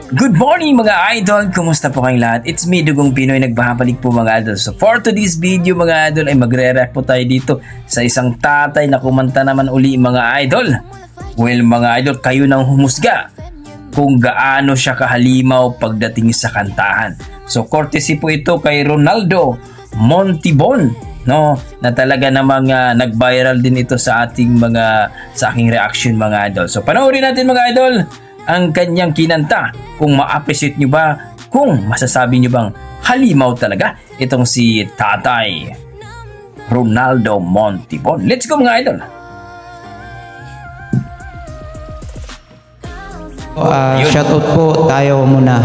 Good morning mga idol! Kumusta po kayong lahat? It's me, Dugong Pinoy, nagbabalik po mga idol. So for today's video mga idol ay magre-react po tayo dito sa isang tatay na kumanta naman uli mga idol. Well mga idol, kayo nang humusga kung gaano siya kahalimaw pagdating sa kantahan. So courtesy po ito kay Ronaldo Montibon, no, na talaga namang nag-viral din ito sa ating sa aking reaction mga idol. So panoorin natin mga idol ang kanyang kinanta. Kung ma-appreciate nyo ba, kung masasabi nyo bang halimaw talaga itong si Tatay Ronaldo Montibon. Let's go mga idol! Shoutout po tayo muna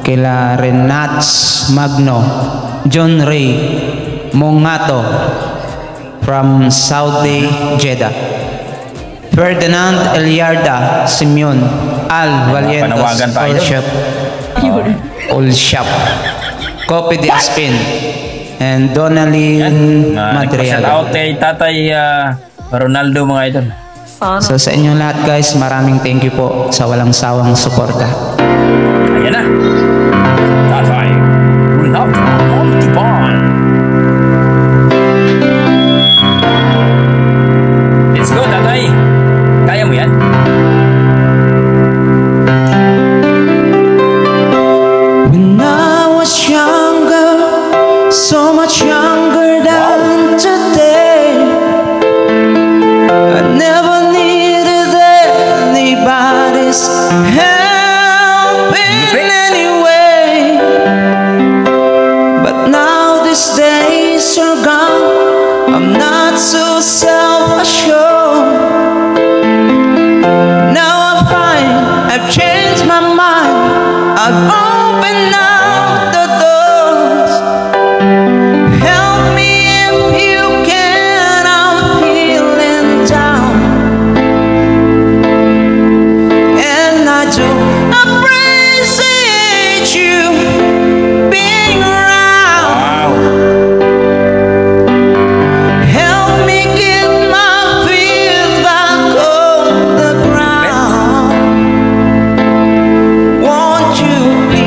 kila Renats Magno, John Ray Mongato from Saudi Jeddah, Ferdinand Eliarda Simeon Al Valientos Olshap Copy de Aspin and Donalyn Madrigal. Shoutout kay Tatay Ronaldo mga idol. So sa inyo lahat guys, maraming thank you po sa walang sawang suporta. Ayan na, Tatay Ronaldo Montibon. Let's go Tatay, kaya mo yan? When I was younger, so much younger than today, I never needed anybody's help in any way. But now these days are gone, I'm not so self-assured. Now I find I've changed my mind, I've opened up the doors. Help me if you can, I'm feeling down, and I do appreciate you being around. Help me get my feet back on the ground. Won't you please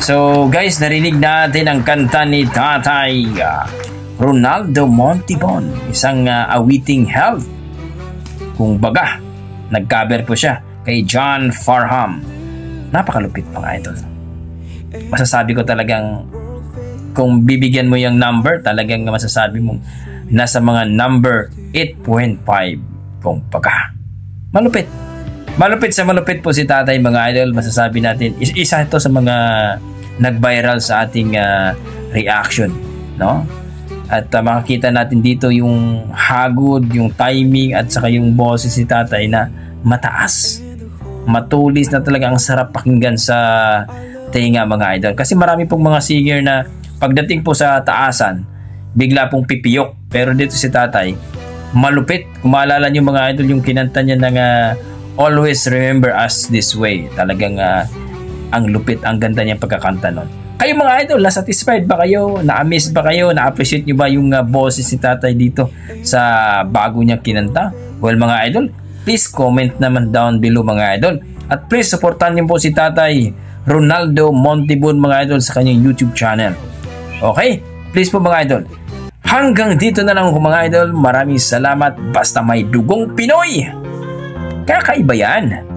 So guys, narinig natin ang kanta ni Tatay Ronaldo Montibon, isang awiting health. Kung baga, nag-cover po siya kay John Farham. Napakalupit mga idol. Masasabi ko talagang kung bibigyan mo yung number, talagang masasabi mo nasa mga number 8.5. Kung baga, malupit. Malupit po si Tatay mga idol. Masasabi natin, isa ito sa mga nag-viral sa ating reaction, no? At makikita natin dito yung hagod, yung timing at saka yung boses si Tatay na mataas. Matulis na talaga, ang sarap pakinggan sa tenga mga idol. Kasi marami pong mga singer na pagdating po sa taasan, bigla pong pipiyok. Pero dito si Tatay, malupit. Kung maalala nyo mga idol, yung kinanta niya ng Always Remember Us This Way. Talagang ang lupit, ang ganda niyang pagkakanta nun. Kayo mga idol, na-satisfied ba kayo? Na-amaze ba kayo? Na-appreciate nyo ba yung boses si Tatay dito sa bago niyang kinanta? Well mga idol, please comment naman down below mga idol. At please supportan niyo po si Tatay Ronaldo Montibon mga idol sa kanyang YouTube channel. Okay? Please po mga idol. Hanggang dito na lang po mga idol. Maraming salamat. Basta may dugong Pinoy. Kakaiba yan.